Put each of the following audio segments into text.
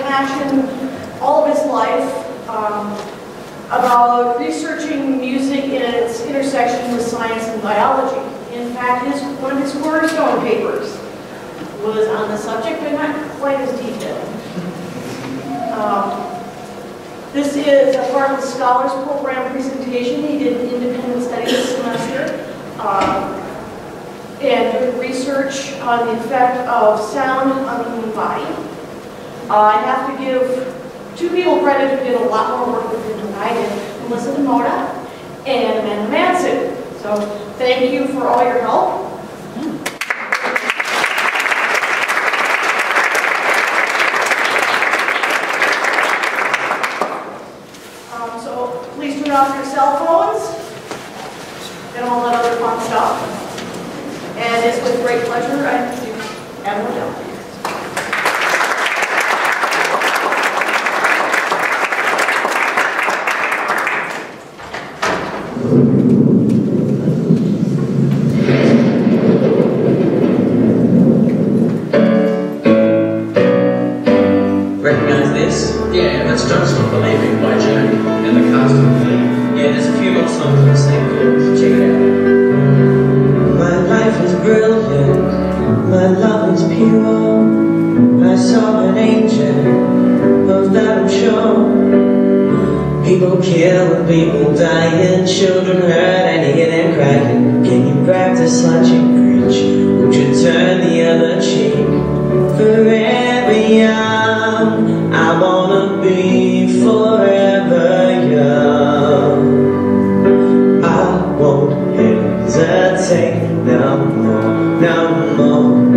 passion all of his life about researching music in its intersection with science and biology. In fact, one of his cornerstone papers was on the subject, but not quite as detailed. This is a part of the Scholars Program presentation. He did an independent study this semester and doing research on the effect of sound on the human body. I have to give two people credit who did a lot more work with him than I did, Melissa DeMota and Amanda Manson. So thank you for all your help. So please turn off your cell phones and all that other fun stuff. And it's with great pleasure I introduce Admiral Dell. Recognize this? Yeah, that's Don't Stop Believing by Journey and the cast of Fleet. Yeah, there's a few more songs in the same chords. Check it out. My life is brilliant, my love is pure. I saw an angel, of that I'm sure. People kill and people die and children hurt and you hear them crying. Can you practice what you preach? Would you turn the other cheek? Forever young, I wanna be forever young. I won't hesitate no more,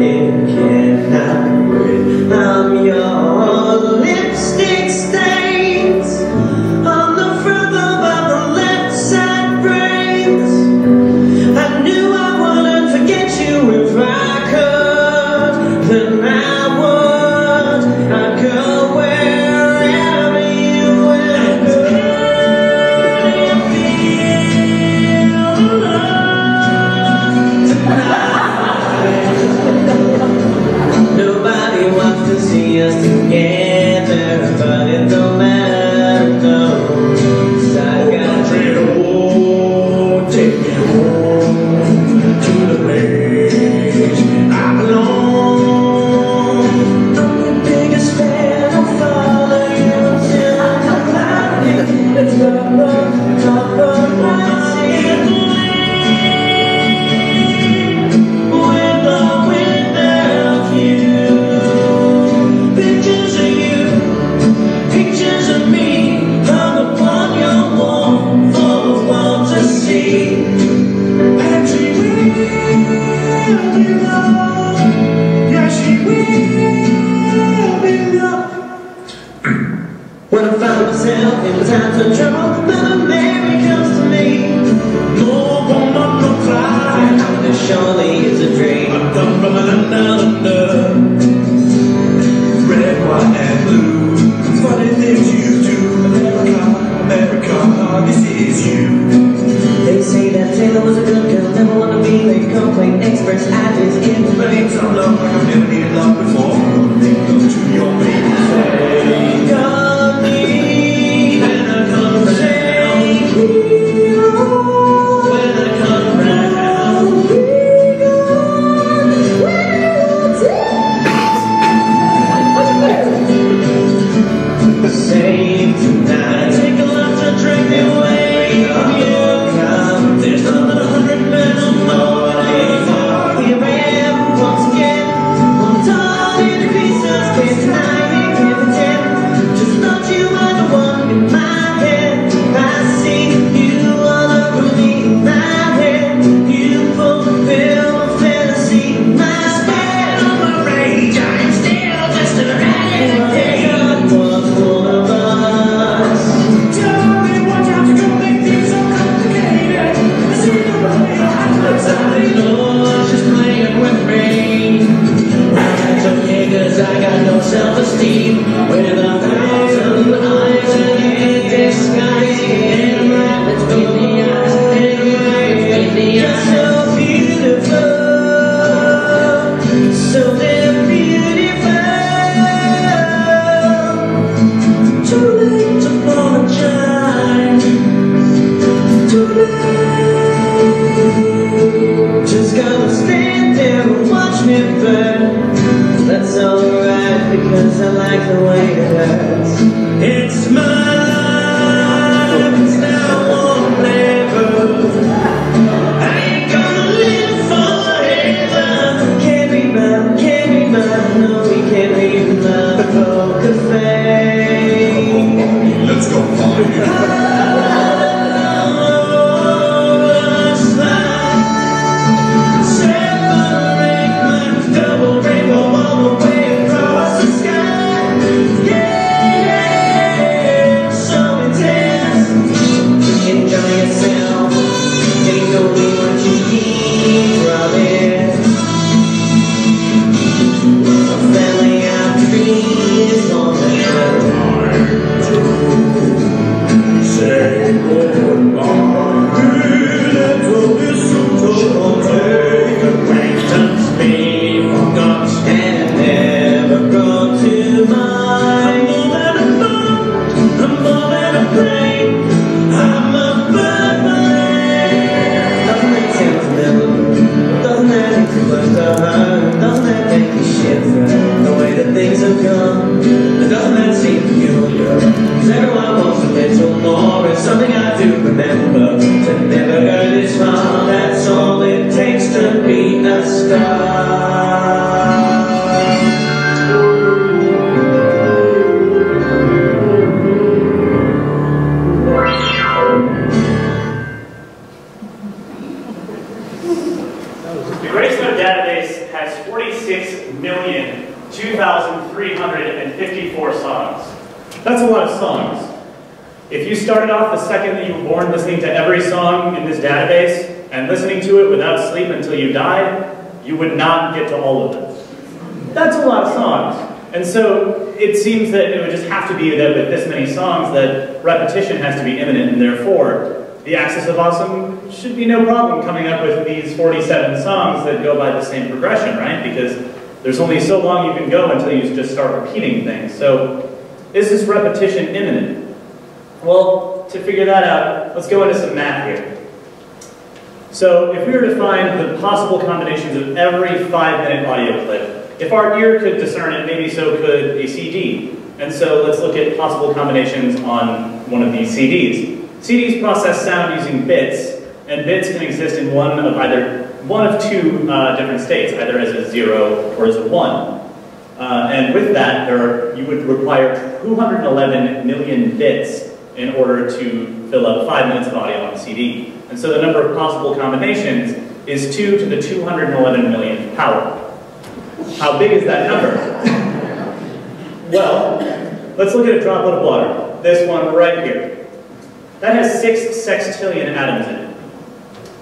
it cannot wait. I'm your lipstick stains on the front of the left side brains. I knew I wouldn't forget you if I could, then I would. I'd go wherever you went. Can you feel the love tonight? Nobody wants to see us together, but it don't matter, no. 'Cause I got you. Take me home to the place I belong. I'm the biggest fan, I'll follow you till I'm lightning. It's rubber, rising with the wind of you. Pictures of you, pictures of me, hung upon your wall for the world to see. And she will be loved, yeah, she will be loved. When I found myself in times of trouble, Mother Mary comes to me. No woman, no cry, this surely is a dream. I come from another, red, white, and blue. Funny things you do, America, America, this is you. They say that Taylor was a good girl, never wanna be late, complaint, express, I just give thanks. I'm love like I've never needed love before. They go to your baby face. Got me, and I come to say hurts. It's my life, it's now or never. I ain't gonna live forever. Can't be mine, no, we can't be mine. Poker face. Let's go party. That's a lot of songs. If you started off the second that you were born listening to every song in this database and listening to it without sleep until you died, you would not get to all of them. That's a lot of songs. And so it seems that it would just have to be that with this many songs that repetition has to be imminent, and therefore the Axis of Awesome should be no problem coming up with these 47 songs that go by the same progression, right? Because there's only so long you can go until you just start repeating things. So is this repetition imminent? Well, to figure that out, let's go into some math here. So if we were to find the possible combinations of every 5-minute audio clip, if our ear could discern it, maybe so could a CD. And so let's look at possible combinations on one of these CDs. CDs process sound using bits, and bits can exist in one of two different states, either as a 0 or as a 1. And with that, you would require 211 million bits in order to fill up 5 minutes of audio on a CD. And so the number of possible combinations is 2 to the 211 millionth power. How big is that number? Well, let's look at a droplet of water. This one right here. That has 6 sextillion atoms in it.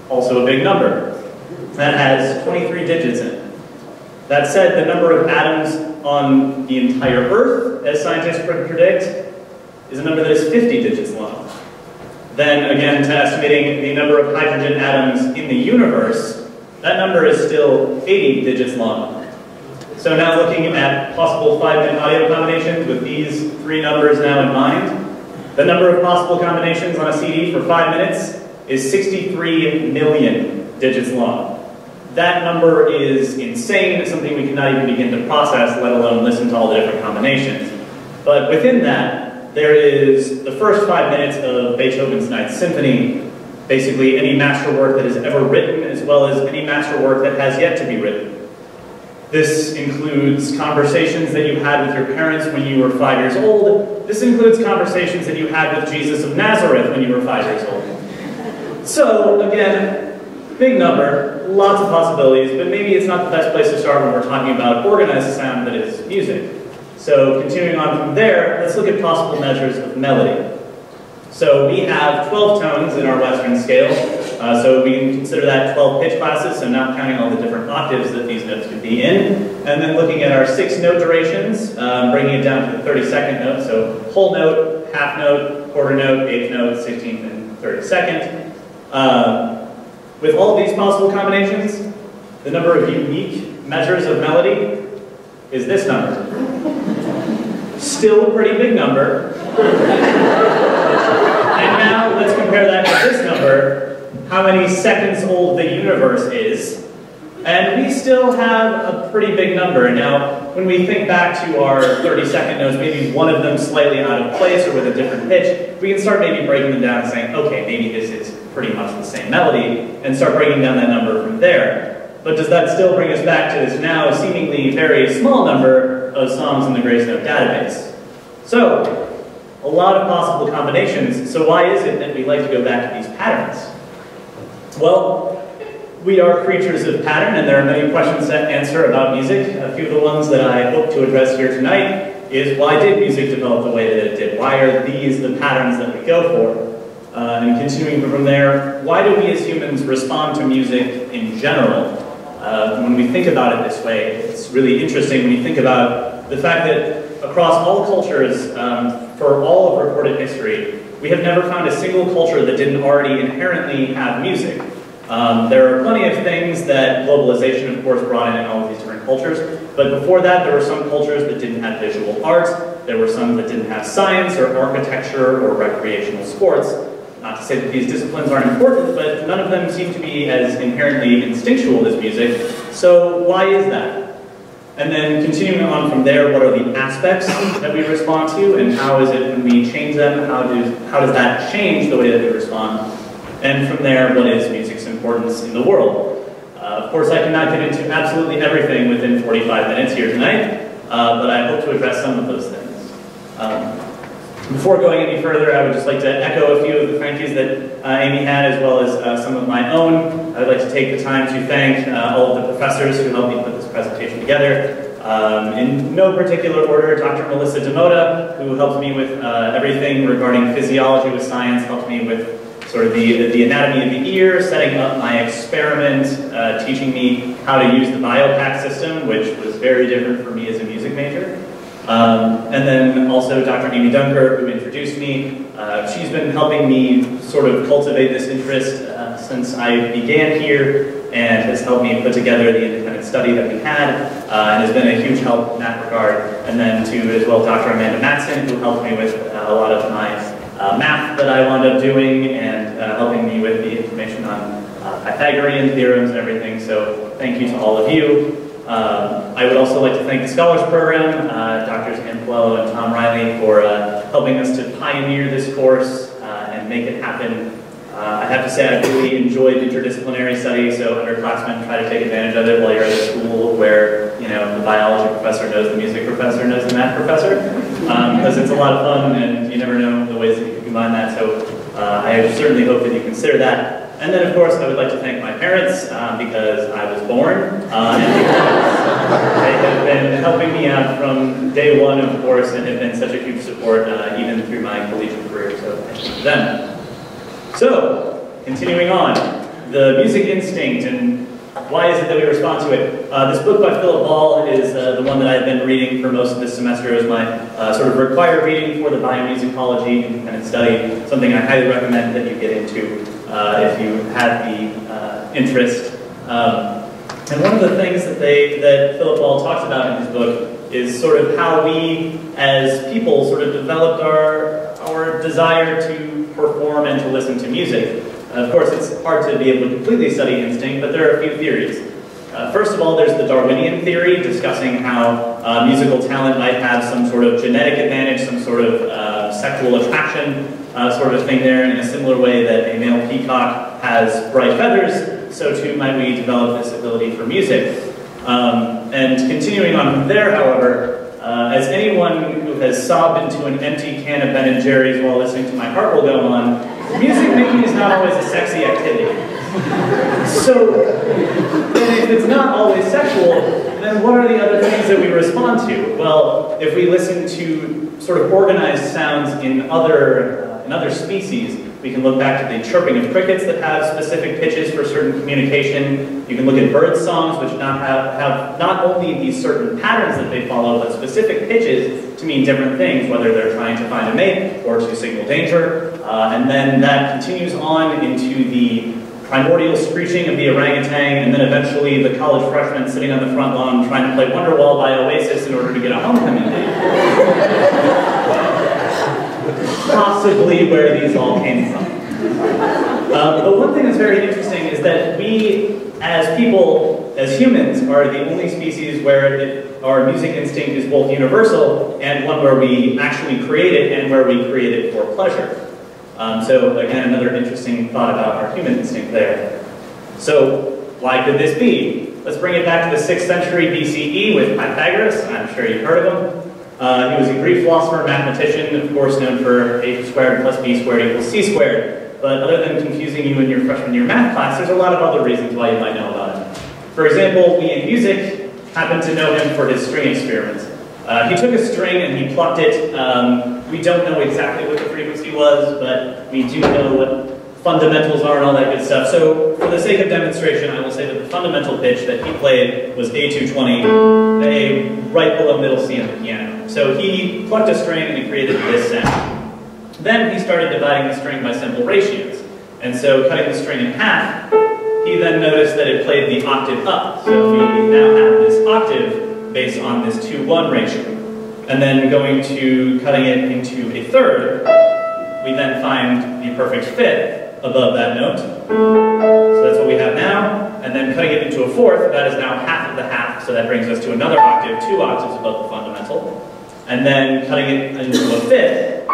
Also a big number. That has 23 digits in it. That said, the number of atoms on the entire Earth, as scientists predict, is a number that is 50 digits long. Then again, to estimating the number of hydrogen atoms in the universe, that number is still 80 digits long. So now looking at possible 5-minute audio combinations with these 3 numbers now in mind, the number of possible combinations on a CD for 5 minutes is 63 million digits long. That number is insane, it's something we cannot even begin to process, let alone listen to all the different combinations. But within that, there is the first 5 minutes of Beethoven's Ninth Symphony, basically any masterwork that is ever written, as well as any masterwork that has yet to be written. This includes conversations that you had with your parents when you were 5 years old. This includes conversations that you had with Jesus of Nazareth when you were 5 years old. So, again, big number, lots of possibilities, but maybe it's not the best place to start when we're talking about organized sound that is music. So continuing on from there, let's look at possible measures of melody. So we have 12 tones in our Western scale, so we can consider that 12 pitch classes, so not counting all the different octaves that these notes could be in. And then looking at our 6 note durations, bringing it down to the 32nd note, so whole note, half note, quarter note, eighth note, 16th, and 32nd. With all of these possible combinations, the number of unique measures of melody is this number. Still a pretty big number. And now let's compare that to this number, how many seconds old the universe is. And we still have a pretty big number. Now, when we think back to our 30-second notes, maybe one of them slightly out of place or with a different pitch, we can start maybe breaking them down and saying, okay, maybe this is pretty much the same melody, and start breaking down that number from there. But does that still bring us back to this now seemingly very small number of songs in the Grace Note database? So, a lot of possible combinations. So why is it that we like to go back to these patterns? Well, we are creatures of pattern, and there are many questions to answer about music. A few of the ones that I hope to address here tonight is, why did music develop the way that it did? Why are these the patterns that we go for? And continuing from there, why do we as humans respond to music in general? When we think about it this way, it's really interesting when you think about the fact that across all cultures, for all of recorded history, we have never found a single culture that didn't already inherently have music. There are plenty of things that globalization, of course, brought in all of these different cultures, but before that, there were some cultures that didn't have visual arts, there were some that didn't have science or architecture or recreational sports. Not to say that these disciplines aren't important, but none of them seem to be as inherently instinctual as music, so why is that? And then continuing on from there, what are the aspects that we respond to, and how is it when we change them, how does that change the way that we respond? And from there, what is music's importance in the world? Of course, I cannot get into absolutely everything within 45 minutes here tonight, but I hope to address some of those things. Before going any further, I would just like to echo a few of the thank yous that Amy had, as well as some of my own. I would like to take the time to thank all of the professors who helped me put this presentation together. In no particular order, Dr. Melissa DeMota, who helped me with everything regarding physiology with science, helped me with sort of the anatomy of the ear, setting up my experiment, teaching me how to use the BioPack system, which was very different for me as a music major. And then also Dr. Amy Dunker, who introduced me. She's been helping me sort of cultivate this interest since I began here, and has helped me put together the independent study that we had, and has been a huge help in that regard. And then to, as well, Dr. Amanda Matson, who helped me with a lot of my math that I wound up doing, and helping me with the information on Pythagorean theorems and everything. So thank you to all of you. I would also like to thank the Scholars Program, Drs. Ampello and Tom Riley, for helping us to pioneer this course and make it happen. I have to say I really enjoyed interdisciplinary study, so underclassmen try to take advantage of it while you're at a school where, you know, the biology professor knows the music professor knows the math professor, because it's a lot of fun and you never know the ways that you can combine that, so I certainly hope that you consider that. And then, of course, I would like to thank my parents, because I was born, and they have been helping me out from day one, of course, and have been such a huge support even through my collegiate career, so thank you to them. So, continuing on, the music instinct and why is it that we respond to it? This book by Philip Ball is the one that I've been reading for most of this semester as my sort of required reading for the Biomusicology independent study, something I highly recommend that you get into if you have the interest. And one of the things that Philip Ball talks about in his book is sort of how we as people sort of developed our desire to perform and to listen to music. Of course, it's hard to be able to completely study instinct, but there are a few theories. First of all, there's the Darwinian theory, discussing how musical talent might have some sort of genetic advantage, some sort of sexual attraction sort of thing there, in a similar way that a male peacock has bright feathers, so too might we develop this ability for music. And continuing on from there, however, as anyone who has sobbed into an empty can of Ben & Jerry's while listening to My Heart Will Go On, music making is not always a sexy activity. So, if it's not always sexual, then what are the other things that we respond to? Well, if we listen to sort of organized sounds in other species, we can look back to the chirping of crickets that have specific pitches for certain communication. You can look at bird songs, which have not only these certain patterns that they follow, but specific pitches to mean different things, whether they're trying to find a mate or to signal danger. And then that continues on into the primordial screeching of the orangutan, and then eventually the college freshman sitting on the front lawn trying to play Wonderwall by Oasis in order to get a homecoming date. Possibly where these all came from. But one thing that's very interesting is that we, as people, as humans, are the only species where our music instinct is both universal and one where we actually create it and where we create it for pleasure. So again, another interesting thought about our human instinct there. So why could this be? Let's bring it back to the 6th century BCE with Pythagoras. I'm sure you've heard of him. He was a Greek philosopher, mathematician, of course known for a squared plus b squared equals c squared. But other than confusing you in your freshman year math class, there's a lot of other reasons why you might know about him. For example, we in music happen to know him for his string experiments. He took a string and he plucked it. We don't know exactly what the frequency was, but we do know what fundamentals are and all that good stuff. So for the sake of demonstration, I will say that the fundamental pitch that he played was A220, the A right below middle C on the piano. So he plucked a string and he created this sound. Then he started dividing the string by simple ratios. And so cutting the string in half, he then noticed that it played the octave up. So we now have this octave based on this 2-1 ratio. And then going to cutting it into a third, we then find the perfect fifth above that note. So that's what we have now. And then cutting it into a fourth, that is now half of the half, so that brings us to another octave, 2 octaves above the fundamental. And then cutting it into a fifth,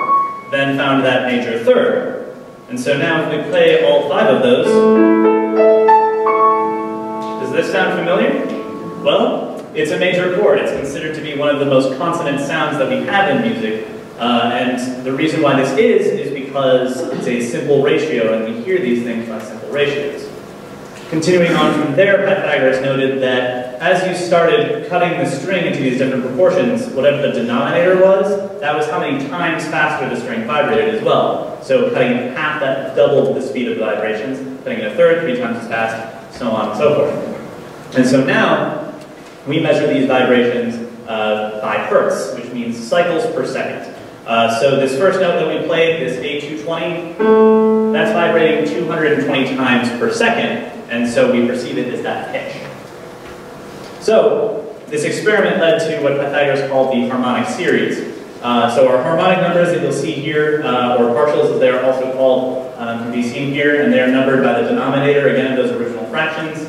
then found that major third. And so now if we play all 5 of those, does this sound familiar? Well, it's a major chord. It's considered to be one of the most consonant sounds that we have in music. And the reason why this is because it's a simple ratio, and we hear these things by simple ratios. Continuing on from there, Pythagoras noted that as you started cutting the string into these different proportions, whatever the denominator was, that was how many times faster the string vibrated as well. So cutting it in half, that doubled the speed of the vibrations. Cutting it a third, 3 times as fast, so on and so forth. And so now, we measure these vibrations by hertz, which means cycles per second. So this first note that we played, this A220, that's vibrating 220 times per second, and so we perceive it as that pitch. So this experiment led to what Pythagoras called the harmonic series. So our harmonic numbers that you'll see here, or partials as they are also called, can be seen here, and they are numbered by the denominator, again, of those original fractions.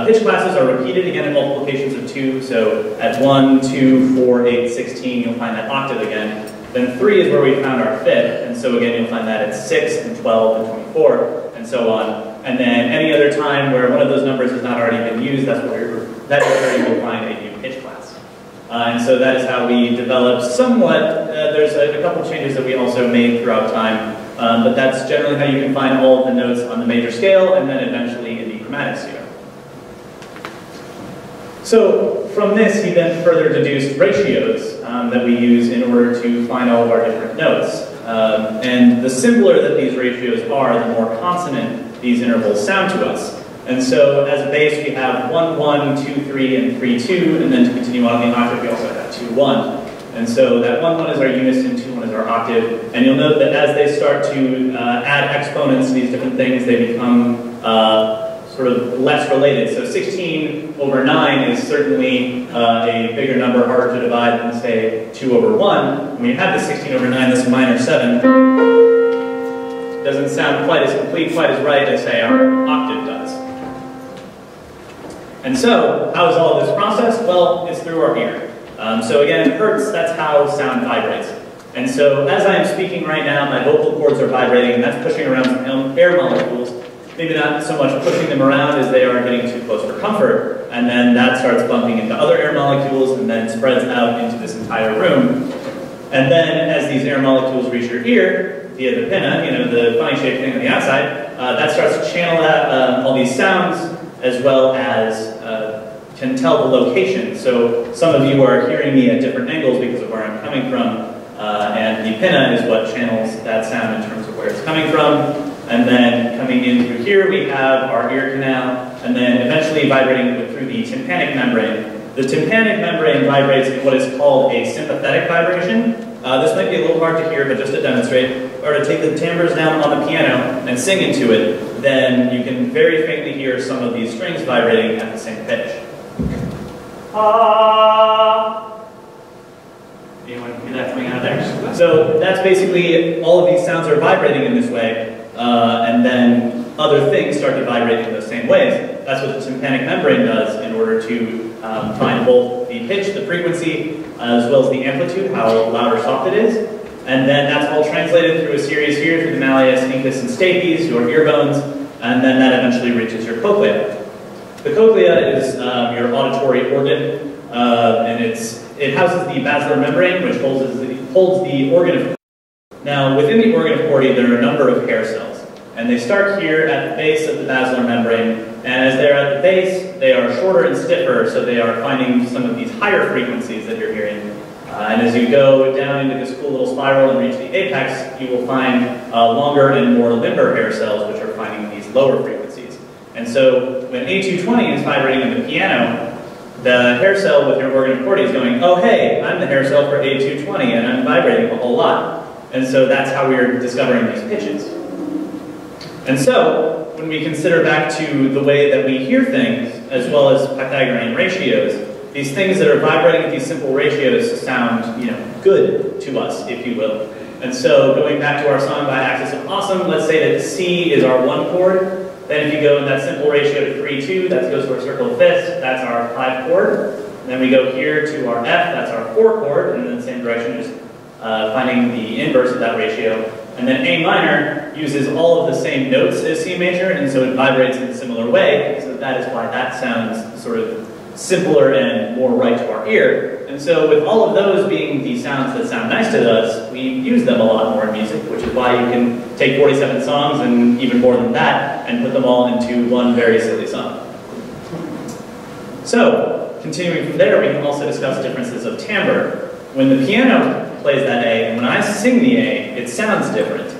Pitch classes are repeated again in multiplications of 2, so at 1, 2, 4, 8, 16, you'll find that octave again. Then 3 is where we found our fifth, and so again you'll find that at 6 and 12 and 24, and so on. And then any other time where one of those numbers has not already been used, that's where you will find a new pitch class. And so that is how we developed somewhat. There's a couple changes that we also made throughout time, but that's generally how you can find all of the notes on the major scale, and then eventually in the chromatic scale. So from this, he then further deduced ratios that we use in order to find all of our different notes. And the simpler that these ratios are, the more consonant these intervals sound to us. And so as a base, we have 1, 1, 2, 3, and 3, 2, and then to continue on the octave, we also have 2, 1. And so that 1, 1 is our unison, 2, 1 is our octave. And you'll note that as they start to add exponents to these different things, they become sort of less related. So 16 over 9 is certainly a bigger number, harder to divide than, say, 2 over 1. When you have the 16 over 9, this minor 7 doesn't sound quite as complete, quite as right as, say, our octave does. And so, how is all of this processed? Well, it's through our ear. So again, hertz, that's how sound vibrates. And so, as I am speaking right now, my vocal cords are vibrating, and that's pushing around some air molecules. Maybe not so much pushing them around as they are getting too close for comfort, and then that starts bumping into other air molecules and then spreads out into this entire room. And then as these air molecules reach your ear, via the pinna, you know, the funny shaped thing on the outside, that starts to channel out all these sounds, as well as can tell the location. So some of you are hearing me at different angles because of where I'm coming from, and the pinna is what channels that sound in terms of where it's coming from. And then coming in through here, we have our ear canal, and then eventually vibrating through the tympanic membrane. The tympanic membrane vibrates in what is called a sympathetic vibration. This might be a little hard to hear, but just to demonstrate, or to take the timbres down on the piano and sing into it, then you can very faintly hear some of these strings vibrating at the same pitch. Anyone hear that coming out there? So that's basically, all of these sounds are vibrating in this way. And then other things start to vibrate in those same ways. That's what the tympanic membrane does in order to find both the pitch, the frequency, as well as the amplitude, how loud or soft it is. And then that's all translated through a series here through the malleus, incus, and stapes, your ear bones, and then that eventually reaches your cochlea. The cochlea is your auditory organ, and it houses the basilar membrane, which holds the organ of Corti. Now, within the organ of Corti, there are a number of hair cells, and they start here at the base of the basilar membrane, and as they're at the base, they are shorter and stiffer, so they are finding some of these higher frequencies that you're hearing. And as you go down into this cool little spiral and reach the apex, you will find longer and more limber hair cells, which are finding these lower frequencies. And so when A220 is vibrating in the piano, the hair cell with your organ of Corti is going, oh hey, I'm the hair cell for A220 and I'm vibrating a whole lot. And so that's how we're discovering these pitches. And so when we consider back to the way that we hear things, as well as Pythagorean ratios, these things that are vibrating at these simple ratios sound, good to us, if you will. And so going back to our song by Axis of Awesome, let's say that C is our 1 chord. Then if you go in that simple ratio to 3-2, that goes to our circle of fifths, that's our 5 chord. And then we go here to our F, that's our 4 chord, and in the same direction, just finding the inverse of that ratio. And then A minor uses all of the same notes as C major, and so it vibrates in a similar way, so that is why that sounds sort of simpler and more right to our ear. And so with all of those being the sounds that sound nice to us, we use them a lot more in music, which is why you can take 47 songs and even more than that and put them all into one very silly song. So, continuing from there, we can also discuss differences of timbre. When the piano plays that A, and when I sing the A, it sounds different.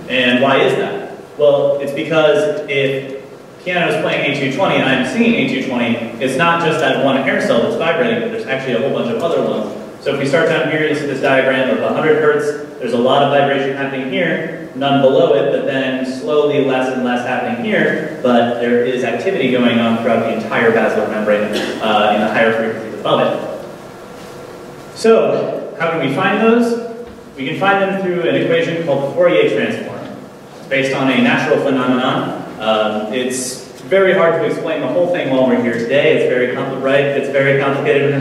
And why is that? Well, it's because if piano is playing A220 and I'm singing A220, it's not just that one hair cell that's vibrating, but there's actually a whole bunch of other ones. So if we start down here, you see this diagram of 100 hertz, there's a lot of vibration happening here, none below it, but then slowly less and less happening here, but there is activity going on throughout the entire basilar membrane in the higher frequencies above it. So, how can we find those? We can find them through an equation called the Fourier transform. It's based on a natural phenomenon. It's very hard to explain the whole thing while we're here today. It's very complicated.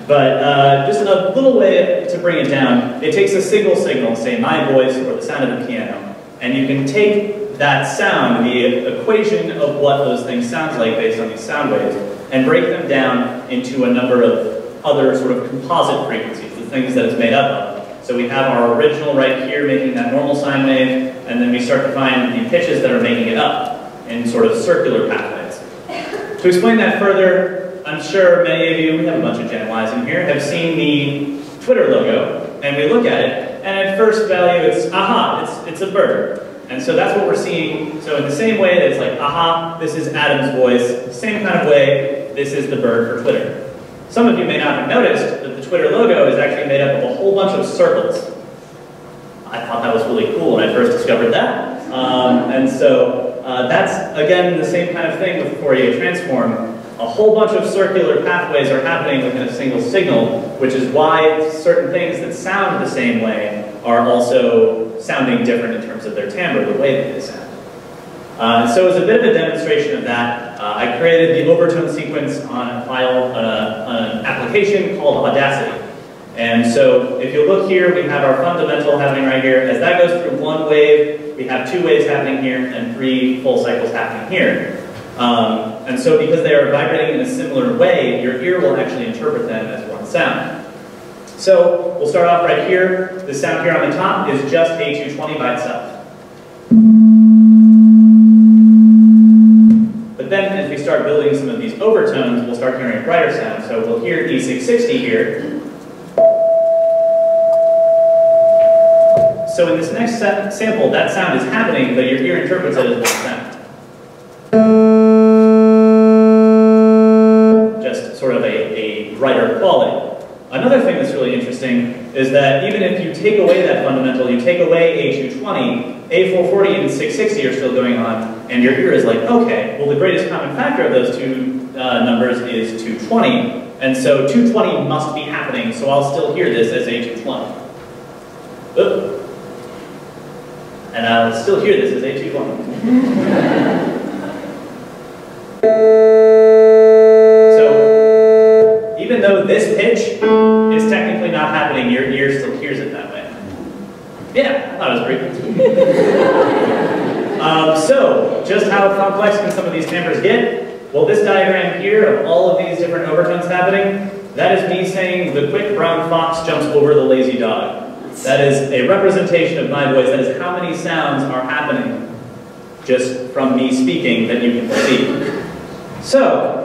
But just a little way to bring it down, it takes a single signal, say my voice or the sound of the piano, and you can take that sound, the equation of what those things sound like based on these sound waves, and break them down into a number of other sort of composite frequencies, the things that it's made up of. So we have our original right here making that normal sine wave, and then we start to find the pitches that are making it up in sort of circular pathways. To explain that further, I'm sure many of you, we have a bunch of Gen Ys in here, have seen the Twitter logo, and we look at it, and at first value it's, aha, it's a bird. And so that's what we're seeing. So in the same way that it's like, aha, this is Adam's voice, same kind of way, this is the bird for Twitter. Some of you may not have noticed that the Twitter logo is actually made up of a whole bunch of circles. I thought that was really cool when I first discovered that. And so that's, again, the same kind of thing with Fourier transform. A whole bunch of circular pathways are happening within a single signal, which is why certain things that sound the same way are also sounding different in terms of their timbre, the way that they sound. So as a bit of a demonstration of that, I created the overtone sequence on a file, an application called Audacity. And so if you look here, we have our fundamental happening right here. As that goes through one wave, we have 2 waves happening here and 3 full cycles happening here. And so because they are vibrating in a similar way, your ear will actually interpret them as one sound. So we'll start off right here. The sound here on the top is just A220 by itself. But then as we start building some of these overtones, we'll start hearing brighter sounds. So we'll hear E660 here. So in this next sample, that sound is happening, but your ear interprets it as one sound. Just sort of a brighter quality. Another thing that's really interesting is that even if you take away that fundamental, you take away A220, A440 and 660 are still going on, and your ear is like, okay, well the greatest common factor of those two numbers is 220, and so 220 must be happening, so I'll still hear this as A220. Oop. And I'll still hear this as A220. Yeah, I thought it was pretty good. So, just how complex can some of these timbres get? Well, this diagram here of all of these different overtones happening, that is me saying the quick brown fox jumps over the lazy dog. That is a representation of my voice. That is how many sounds are happening just from me speaking that you can perceive. So,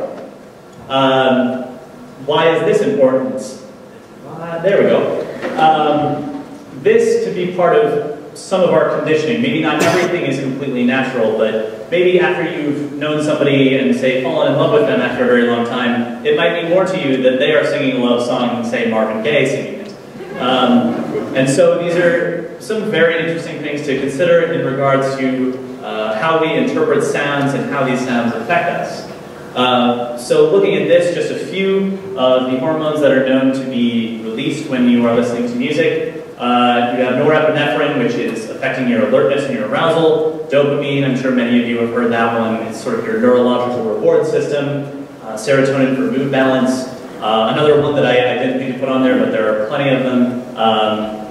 why is this important? There we go. This could be part of some of our conditioning. Maybe not everything is completely natural, but maybe after you've known somebody and, say, fallen in love with them after a very long time, it might mean more to you that they are singing a love song than, say, Marvin Gaye singing it. And so these are some very interesting things to consider in regards to how we interpret sounds and how these sounds affect us. So looking at this, just a few of the hormones that are known to be released when you are listening to music. You have norepinephrine, which is affecting your alertness and your arousal. Dopamine, I'm sure many of you have heard that one. It's sort of your neurological reward system. Serotonin for mood balance. Another one that I didn't think to put on there, but there are plenty of them.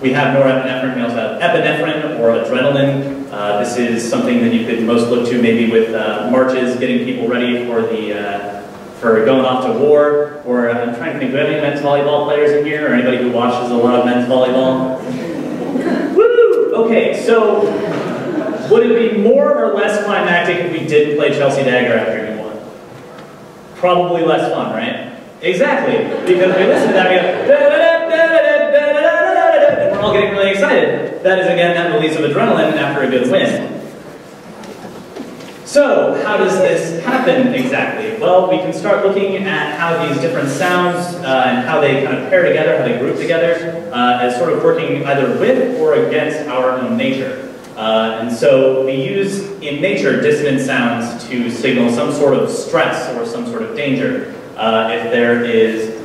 We have norepinephrine. We also have epinephrine or adrenaline. This is something that you could most look to maybe with marches, getting people ready for for going off to war. Or I'm trying to think, do we have any men's volleyball players in here, or anybody who watches a lot of men's volleyball? Woo! Okay, so would it be more or less climactic if we didn't play Chelsea Dagger after you won? Probably less fun, right? Exactly, because we listen to that, we go, and we're all getting really excited. That is, again, that release of adrenaline after a good win. So, how does this happen exactly? Well, we can start looking at how these different sounds and how they kind of pair together, how they group together, as sort of working either with or against our own nature. And so we use in nature dissonant sounds to signal some sort of stress or some sort of danger. If there is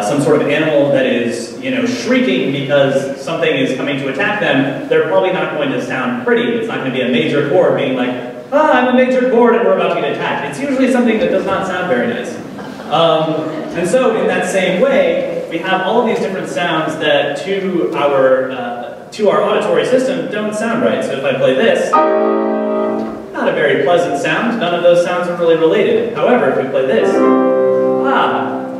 some sort of animal that is, shrieking because something is coming to attack them, they're probably not going to sound pretty. It's not going to be a major chord being like, I'm a major chord and we're about to get attacked. It's usually something that does not sound very nice. And so in that same way, we have all of these different sounds that to our auditory system don't sound right. So if I play this, not a very pleasant sound. None of those sounds are really related. However, if we play this,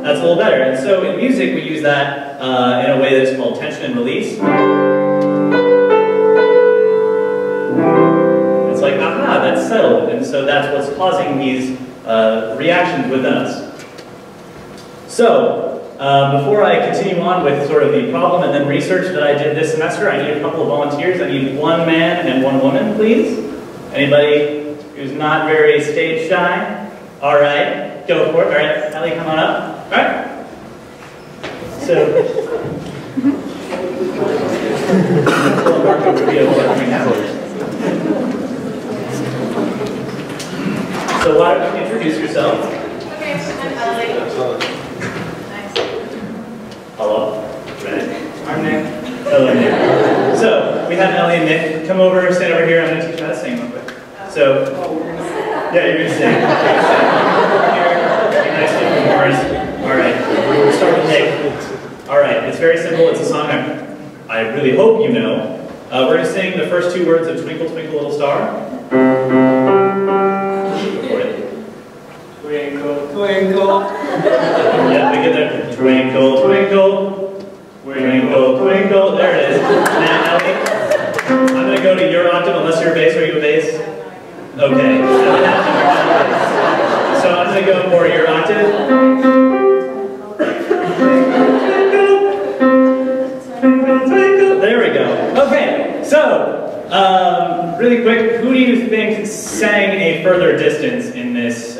that's a little better. And so in music, we use that in a way that's called tension and release. It's like, aha, that's settled. And so that's what's causing these reactions with us. So, before I continue on with sort of the problem and then research that I did this semester, I need a couple of volunteers. I need one man and one woman, please. Anybody who's not very stage shy? All right, go for it. All right, Ellie, come on up. All right. So, so why don't you introduce yourself? Okay, I'm Ellie. Nice. Hello. Right. I'm Nick. Hello, Nick. So, we have Ellie and Nick. Come over, stand over here. I'm going to teach you how to sing real quick. So, yeah, you're going to sing. Nice different bars. All right, we'll start with Nick. All right, it's very simple. It's a song I really hope you know. We're going to sing the first two words of Twinkle, Twinkle, Little Star. Twinkle, twinkle. Yeah, we get there. Twinkle, twinkle, twinkle, twinkle. There it is. Now, Ellie, I'm going to go to your octave unless you're a bass. Are you a bass? Okay. So I'm going to go for your octave. There we go. Okay, so really quick, who do you think sang a further distance in this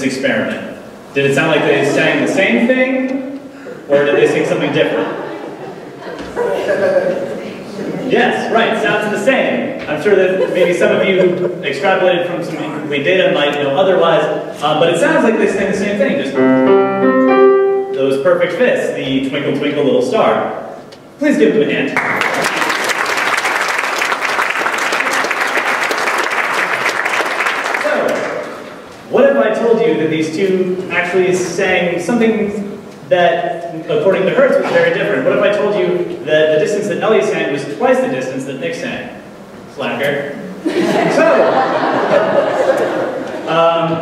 experiment? Did it sound like they sang the same thing, or did they sing something different? Yes, right. Sounds the same. I'm sure that maybe some of you extrapolated from some incomplete data might know otherwise, but it sounds like they sang the same thing. Just those perfect fifths, the Twinkle, Twinkle, Little Star. Please give them a hand. So, what if I told you that these two actually sang something that according to Hertz, was very different. What if I told you that the distance that Ellie sang was twice the distance that Nick sang? Slacker. So,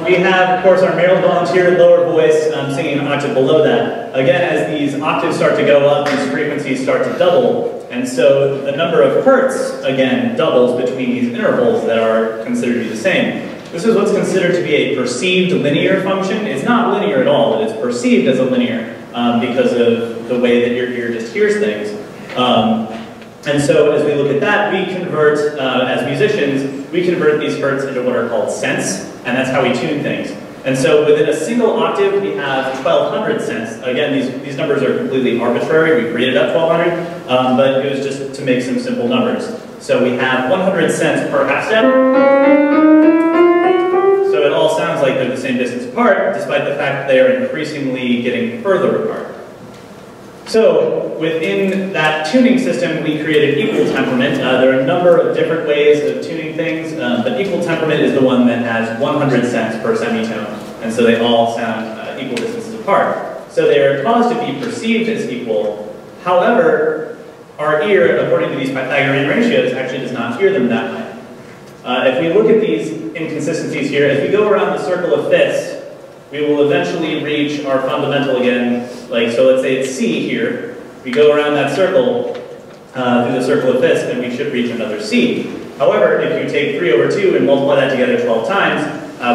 we have, of course, our male volunteer lower voice singing an octave below that. Again, as these octaves start to go up, these frequencies start to double, and so the number of hertz, again, doubles between these intervals that are considered to be the same. This is what's considered to be a perceived linear function. It's not linear at all, but it's perceived as a linear because of the way that your ear just hears things. And so as we look at that, we convert, as musicians, we convert these hertz into what are called cents, and that's how we tune things. And so within a single octave, we have 1,200 cents. Again, these numbers are completely arbitrary. We created up 1,200, but it was just to make some simple numbers. So we have 100 cents per half step. So it all sounds like they're the same distance apart, despite the fact that they are increasingly getting further apart. So within that tuning system, we created equal temperament. There are a number of different ways of tuning things, but equal temperament is the one that has 100 cents per semitone, and so they all sound equal distances apart. So they are caused to be perceived as equal. However, our ear, according to these Pythagorean ratios, actually does not hear them that way. If we look at these inconsistencies here, as we go around the circle of fifths, we will eventually reach our fundamental again, so let's say it's C here. We go around that circle, through the circle of fifths, and we should reach another C. However, if you take 3 over 2 and multiply that together 12 times,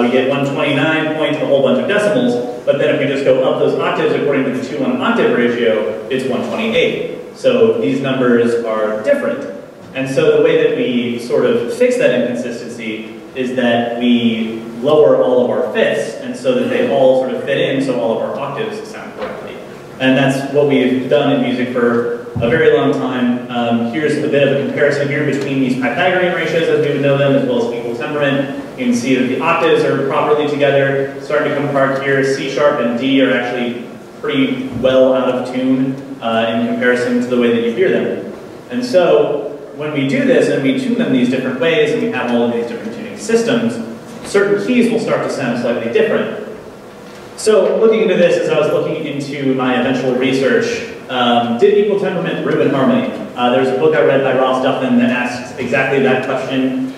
we get 129 point a whole bunch of decimals, but then if we just go up those octaves according to the 2-1 octave ratio, it's 128. So these numbers are different. And so the way that we sort of fix that inconsistency is that we lower all of our fifths, and so that they all sort of fit in so all of our octaves sound correctly. And that's what we've done in music for a very long time. Here's a bit of a comparison here between these Pythagorean ratios as we would know them, as well as equal temperament. You can see that the octaves are properly together, starting to come apart here. C sharp and D are actually pretty well out of tune in comparison to the way that you hear them. And so when we do this and we tune them these different ways, and we have all of these different tuning systems, certain keys will start to sound slightly different. So looking into this, as I was looking into my eventual research, did equal temperament ruin harmony? There's a book I read by Ross Duffin that asks exactly that question.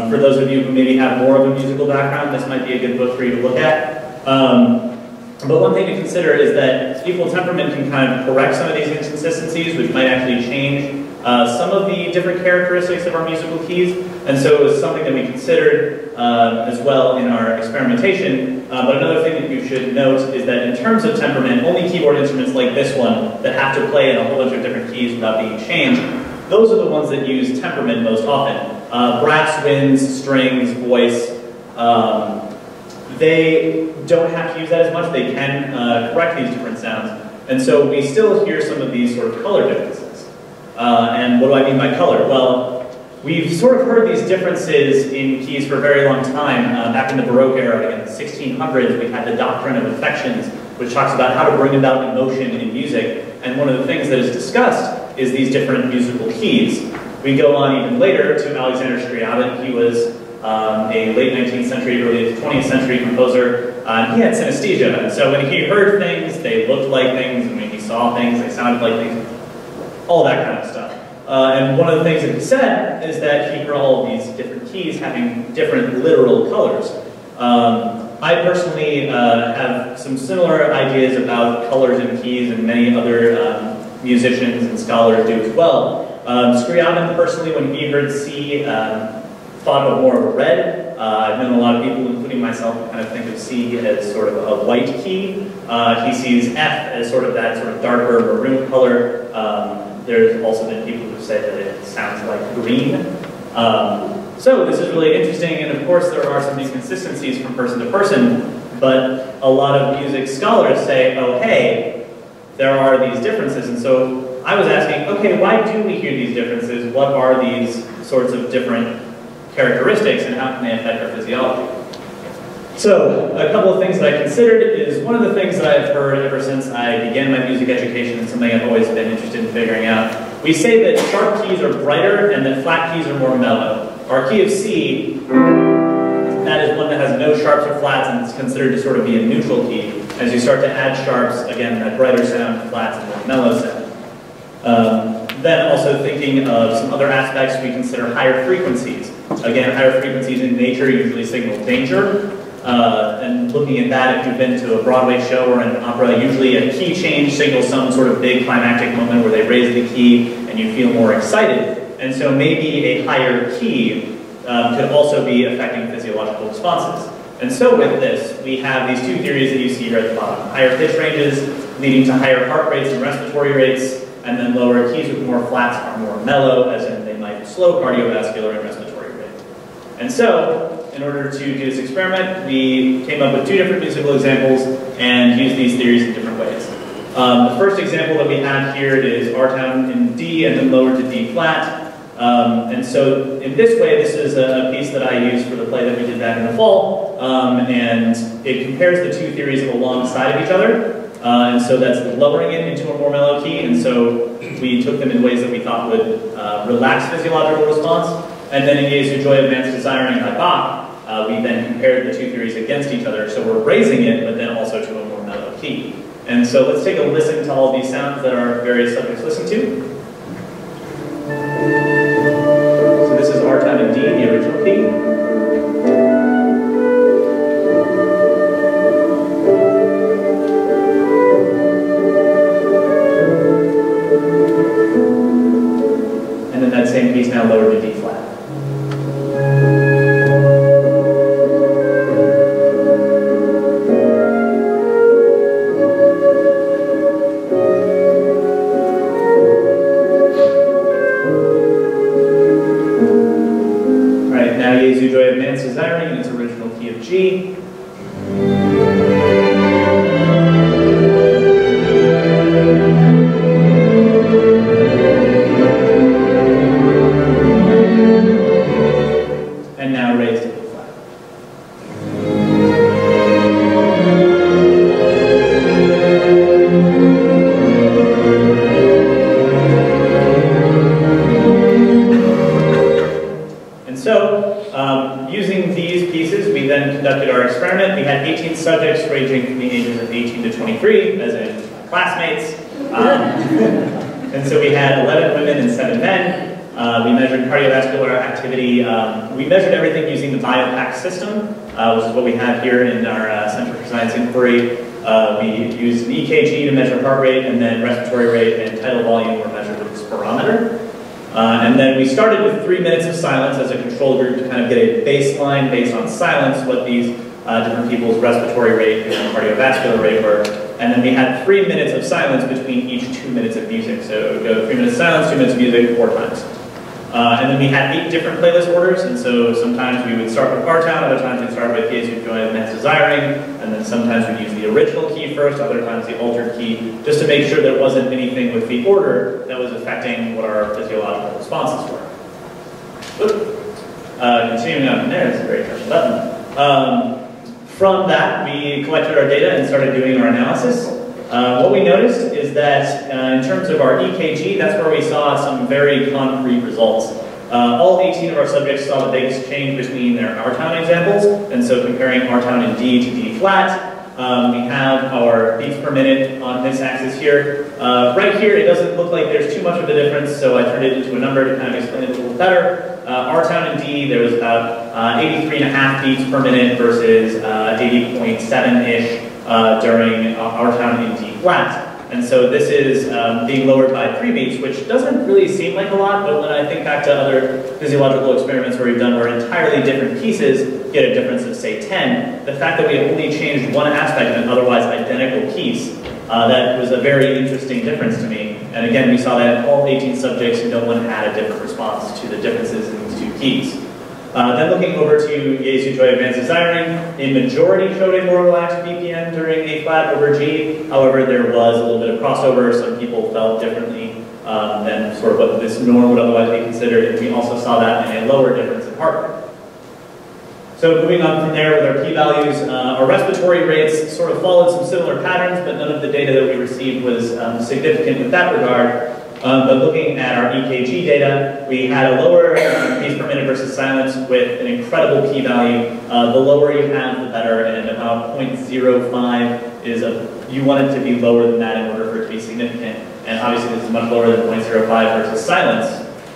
For those of you who maybe have more of a musical background, this might be a good book for you to look at. But one thing to consider is that equal temperament can kind of correct some of these inconsistencies, which might actually change some of the different characteristics of our musical keys, and so it was something that we considered as well in our experimentation. But another thing that you should note is that in terms of temperament, only keyboard instruments like this one that have to play in a whole bunch of different keys without being changed, those are the ones that use temperament most often. Brass, winds, strings, voice, they don't have to use that as much. They can correct these different sounds, and so we still hear some of these sort of color differences. And what do I mean by color? Well, we've sort of heard these differences in keys for a very long time. Back in the Baroque era, in the 1600s, we had the doctrine of affections, which talks about how to bring about emotion in music. And one of the things that is discussed is these different musical keys. We go on even later to Alexander Scriabin. He was a late 19th century, early 20th century composer. He had synesthesia, and so when he heard things, they looked like things, and when he saw things, they sounded like things. All that kind of stuff. And one of the things that he said is that he heard all of these different keys having different literal colors. I personally have some similar ideas about colors and keys, and many other musicians and scholars do as well. Scriabin personally, when he heard C, thought of more of a red. I've known a lot of people, including myself, who kind of think of C as sort of a white key. He sees F as sort of that sort of darker maroon color. There's also been people who say that it sounds like green. So this is really interesting, and of course there are some inconsistencies from person to person, but a lot of music scholars say, oh hey, there are these differences. And so I was asking, okay, why do we hear these differences? What are these sorts of different characteristics, and how can they affect our physiology? So, a couple of things that I considered is one of the things that I've heard ever since I began my music education, and something I've always been interested in figuring out. We say that sharp keys are brighter and that flat keys are more mellow. Our key of C, that is one that has no sharps or flats and it's considered to sort of be a neutral key. As you start to add sharps, again, that brighter sound, flats, and more mellow sound. Then also thinking of some other aspects, we consider higher frequencies. Again, higher frequencies in nature usually signal danger. And looking at that, if you've been to a Broadway show or an opera, usually a key change signals some sort of big climactic moment where they raise the key and you feel more excited. And so maybe a higher key could also be affecting physiological responses. And so with this, we have these two theories that you see here at the bottom. Higher pitch ranges leading to higher heart rates and respiratory rates, and then lower keys with more flats are more mellow, as in they might slow cardiovascular and respiratory rate. And so, in order to do this experiment, we came up with two different musical examples and used these theories in different ways. The first example that we have here is R down in D and then lower to D flat. And so in this way, this is a piece that I used for the play that we did back in the fall, and it compares the two theories alongside of each other. And so that's lowering it into a more mellow key, and so we took them in ways that we thought would relax physiological response. And then in Gaze Your Joy of Man's Desiring by Bach, we then compared the two theories against each other. So we're raising it, but then also to a more mellow key. And so let's take a listen to all of these sounds that our various subjects listen to. So this is R down in D, the original key. And then that same piece now lowered to D flat. Jesu Joy of Man's Desiring in its original key of G. And now raised to B flat. And so, using these pieces, we then conducted our experiment. We had 18 subjects ranging from the ages of 18 to 23, as in classmates. And so we had 11 women and 7 men. We measured cardiovascular activity. We measured everything using the BioPAC system, which is what we have here in our Center for Science Inquiry. We used an EKG to measure heart rate, and then respiratory rate and tidal volume were measured with a spirometer. And then we started with 3 minutes of silence as a control group to kind of get a baseline based on silence, what these different people's respiratory rate and cardiovascular rate were. And then we had 3 minutes of silence between each 2 minutes of music. So it would go 3 minutes of silence, 2 minutes of music, 4 times. And then we had 8 different playlist orders, and so sometimes we would start with Our Town, other times we'd start with Gaze Your Joy of Man's Desiring, and then sometimes we'd use the original key first, other times the altered key, just to make sure there wasn't anything with the order that was affecting what our physiological responses were. Continuing on from there, it's a very touchy button. From that, we collected our data and started doing our analysis. What we noticed is that in terms of our EKG, that's where we saw some very concrete results. All 18 of our subjects saw the biggest change between their Our Town examples, and so comparing Our Town in D to D flat, we have our beats per minute on this axis here. Right here, it doesn't look like there's too much of a difference, so I turned it into a number to kind of explain it a little better. Our Town in D, there was about 83.5 beats per minute versus 80.7-ish during Our Town in D flat. And so this is being lowered by 3 beats, which doesn't really seem like a lot, but when I think back to other physiological experiments where we've done where entirely different pieces get a difference of, say, 10, the fact that we only changed one aspect of an otherwise identical piece, that was a very interesting difference to me. And again, we saw that in all 18 subjects, no one had a different response to the differences in these 2 keys. Then looking over to Gaze Your Joy of Man's Desiring, a majority showed a more relaxed BPM during A flat over G. However, there was a little bit of crossover. Some people felt differently than sort of what this norm would otherwise be considered. And we also saw that in a lower difference in heart rate. So moving on from there with our p-values, our respiratory rates sort of followed some similar patterns, but none of the data that we received was significant with that regard. But looking at our EKG data, we had a lower beats per minute versus silence with an incredible p-value. The lower you have, the better, and about 0.05 is you want it to be lower than that in order for it to be significant. And obviously this is much lower than 0.05 versus silence.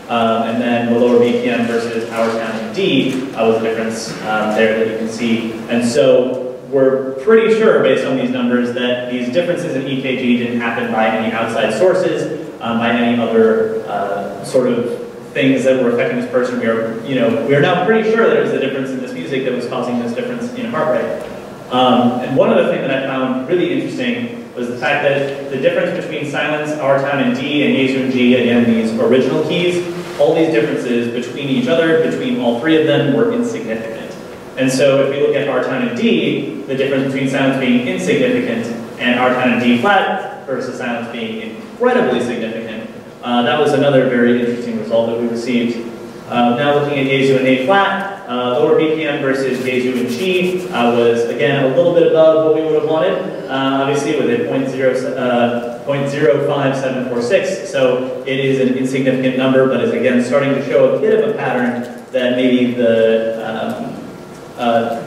And then the lower BPM versus our town and D was a difference there that you can see. And so we're pretty sure, based on these numbers, that these differences in EKG didn't happen by any outside sources, by any other sort of things that were affecting this person. We are now pretty sure there was a difference in this music that was causing this difference in heart rate. And one other thing that I found really interesting was the fact that the difference between silence, our town, and D, and Yezu and G, again, these original keys, all these differences between each other, between all three of them, were insignificant. And so if we look at our town and D, the difference between silence being insignificant and our town and D flat versus silence being incredibly significant, that was another very interesting result that we received. Now looking at Yezu and A flat, lower BPM versus Yezu and G was, again, a little bit above what we would have wanted, obviously with a 0.05746, so it is an insignificant number, but is again starting to show a bit of a pattern that maybe the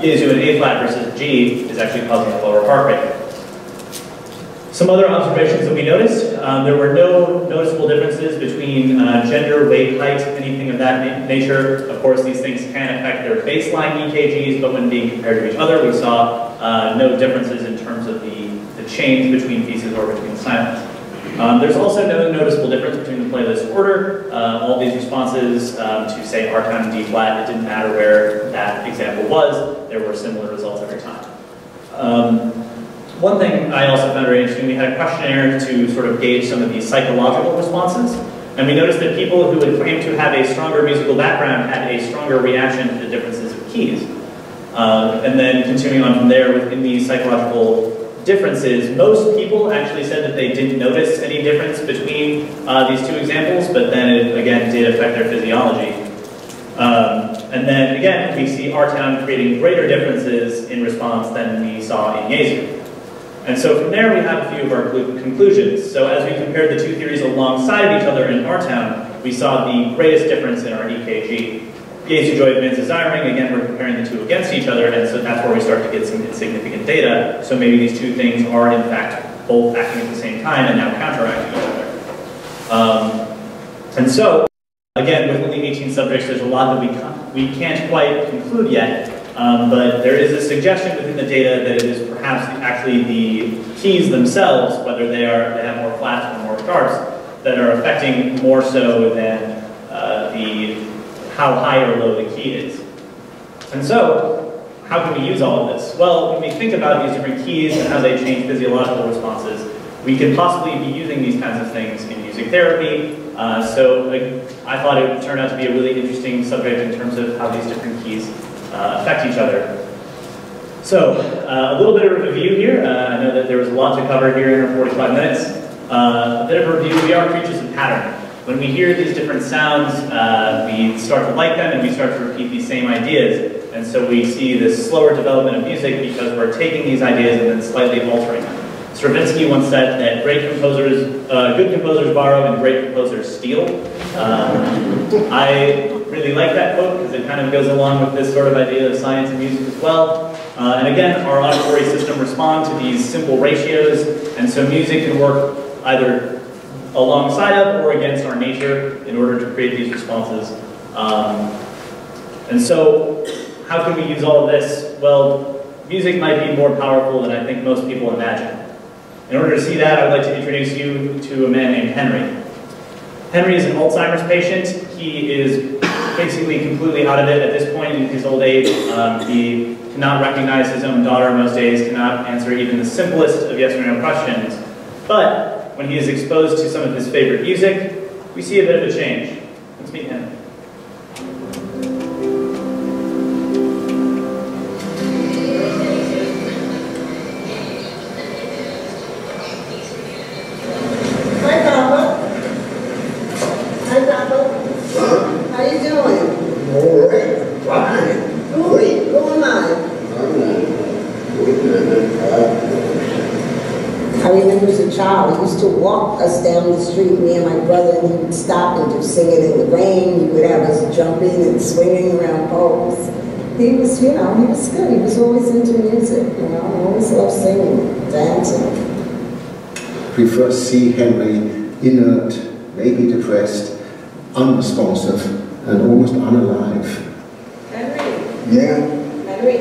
Yezu and A flat versus G is actually causing a lower heart rate. Some other observations that we noticed, there were no noticeable differences between gender, weight, height, anything of that nature. Of course, these things can affect their baseline EKGs, but when being compared to each other, we saw no differences in terms of the change between pieces or between silence. There's also no noticeable difference between the playlist order. All these responses to, say, our town and D flat, it didn't matter where that example was, there were similar results every time. One thing I also found very interesting, we had a questionnaire to sort of gauge some of these psychological responses, and we noticed that people who would claim to have a stronger musical background had a stronger reaction to the differences of keys. And then continuing on from there, within these psychological differences, most people actually said that they didn't notice any difference between these two examples, but then it again did affect their physiology. And then again, we see our town creating greater differences in response than we saw in Yezu. And so from there we have a few of our conclusions. So as we compared the two theories alongside of each other in our town, we saw the greatest difference in our EKG. Yezu, joy, advanced desiring, again we're comparing the two against each other, and so that's where we start to get some insignificant data. So maybe these two things are in fact both acting at the same time and now counteracting each other. And so, again, with only 18 subjects, there's a lot that we can't quite conclude yet. But there is a suggestion within the data that it is perhaps actually the keys themselves, whether they have more flats or more sharps, that are affecting more so than how high or low the key is. And so, how can we use all of this? Well, when we think about these different keys and how they change physiological responses, we could possibly be using these kinds of things in music therapy. So I thought it would turn out to be a really interesting subject in terms of how these different keys affect each other. So, a little bit of a review here. I know that there was a lot to cover here in our 45 minutes. A bit of a review. We are creatures of pattern. When we hear these different sounds, we start to like them and we start to repeat these same ideas. And so we see this slower development of music because we're taking these ideas and then slightly altering them. Stravinsky once said that good composers borrow and great composers steal. I really like that quote because it kind of goes along with this sort of idea of science and music as well. And again, our auditory system responds to these simple ratios, and so music can work either alongside of or against our nature in order to create these responses. And so, how can we use all of this? Well, music might be more powerful than I think most people imagine. In order to see that, I would like to introduce you to a man named Henry. Henry is an Alzheimer's patient. He is basically completely out of it at this point in his old age. He cannot recognize his own daughter most days, cannot answer even the simplest of yes or no questions. But when he is exposed to some of his favorite music, we see a bit of a change. Let's meet Henry. Charlie. used to walk us down the street, me and my brother, and he would stop and do singing in the rain. He would have us jumping and swinging around poles. He was, you know, he was good. He was always into music, you know, always loved singing, dancing. We first see Henry inert, maybe depressed, unresponsive, and almost unalive. Henry. Yeah. Henry.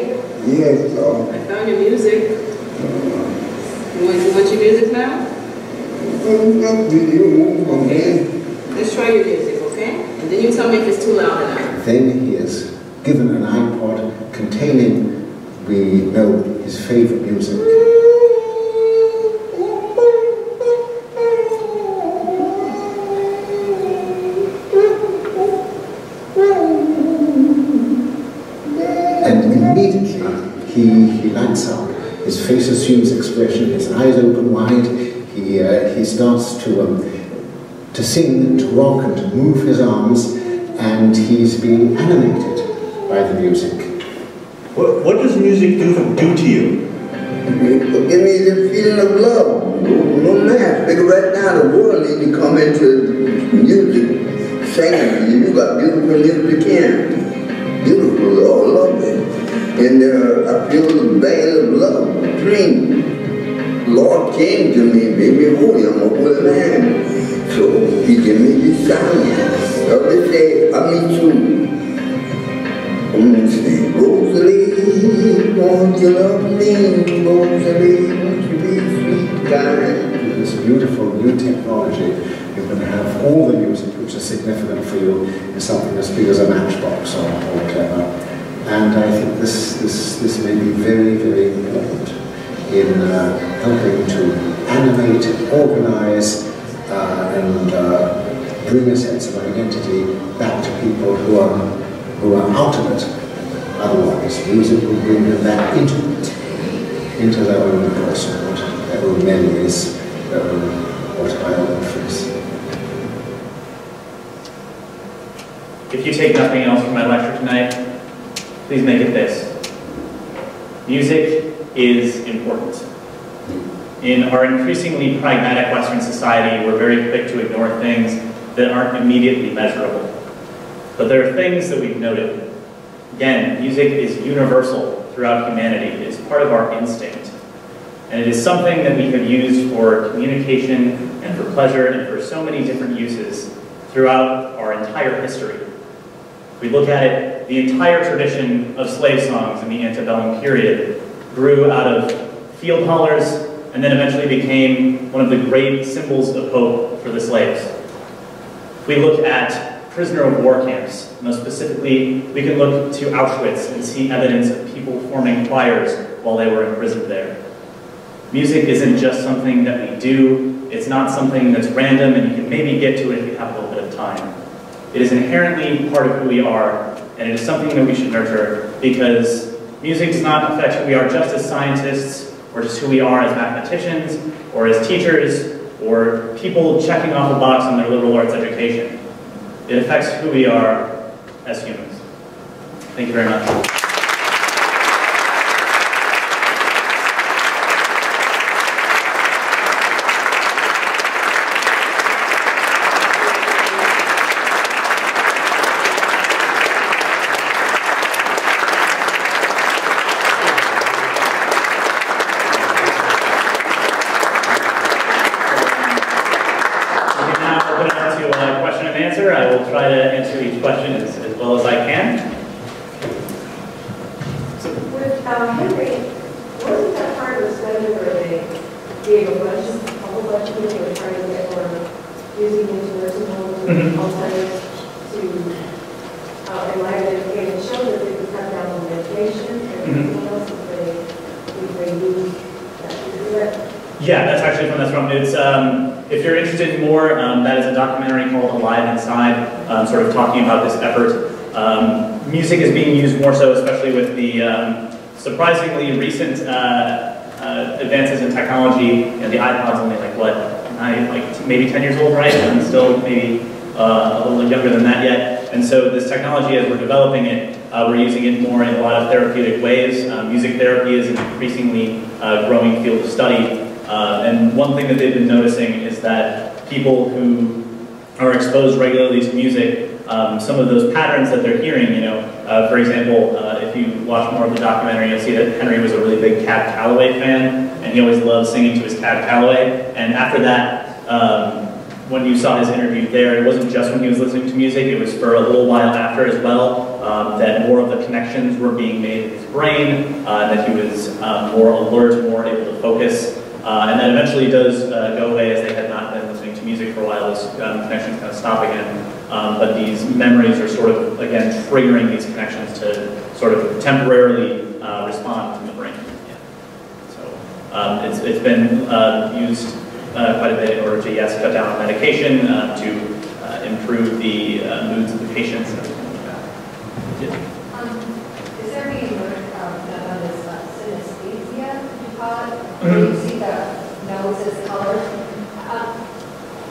Yeah, so. I found your music. You want your music now? Okay. Let's try your music, okay? And then you tell me if it's too loud or not. Then he is given an iPod containing, we know, his favorite music. And immediately he lights up. His face assumes expression, his eyes open wide. He starts to sing, to rock, and to move his arms, and he's being animated by the music. What does music do to you? Give me the feeling of love. No man. Because right now the world needs to come into music, singing. You got beautiful music in. Beautiful, all lovely. And I feel the veil of love, dream. Lord came to me, baby, holy, I'm a holy man. So he gave me this sound. So they say, I meet you. Say, Rosalie, won't you love me? Rosalie, won't you be sweet, kind? With this beautiful new technology, you can have all the music which is significant for you in something as big as a matchbox or whatever. And I think this may be very, very important in helping to animate, organize, and bring a sense of identity back to people who are out of it. Otherwise, music will bring them back into it, into their own personhood, their own memories, their own autobiographies. If you take nothing else from my lecture tonight, please make it this. Music is important. In our increasingly pragmatic Western society, we're very quick to ignore things that aren't immediately measurable. But there are things that we've noted. Again, music is universal throughout humanity. It's part of our instinct. And it is something that we have used for communication and for pleasure and for so many different uses throughout our entire history. If we look at it, the entire tradition of slave songs in the antebellum period grew out of field hollers and then eventually became one of the great symbols of hope for the slaves. If we look at prisoner of war camps, most specifically, we can look to Auschwitz and see evidence of people forming choirs while they were imprisoned there. Music isn't just something that we do, it's not something that's random and you can maybe get to it if you have a little bit of time. It is inherently part of who we are, and it is something that we should nurture because music does not affect who we are just as scientists, or just who we are as mathematicians, or as teachers, or people checking off a box on their liberal arts education. It affects who we are as humans. Thank you very much. I will try to answer each question as well as I can. With Henry, wasn't that part of the study where they gave a whole bunch of people were trying to get more using into nursing homes and Alzheimer's to enliven education and show that they could cut down on medication and everything else if they use that? Yeah, that's actually from. It's if you're interested in more, that is a documentary called Alive Inside, sort of talking about this effort. Music is being used more so, especially with the surprisingly recent advances in technology. You know, the iPod's only like maybe 10 years old, right? And still maybe a little younger than that yet. And so this technology, as we're developing it, we're using it more in a lot of therapeutic ways. Music therapy is an increasingly growing field of study. And one thing that they've been noticing is that people who are exposed regularly to music, some of those patterns that they're hearing, you know, for example, if you watch more of the documentary, you'll see that Henry was a really big Cab Calloway fan, and he always loved singing to his Cab Calloway. And after that, when you saw his interview there, it wasn't just when he was listening to music, it was for a little while after as well, that more of the connections were being made in his brain, that he was more alert, more able to focus. And that eventually does go away, as they had not been listening to music for a while. Those connections kind of stop again. But these memories are sort of, again, triggering these connections to sort of temporarily respond in the brain. Yeah. So it's been used quite a bit in order to, yes, cut down on medication, to improve the moods of the patients and everything like that. Yeah. Is there any work done on this synesthesia, you call it, where you see the notes as colors?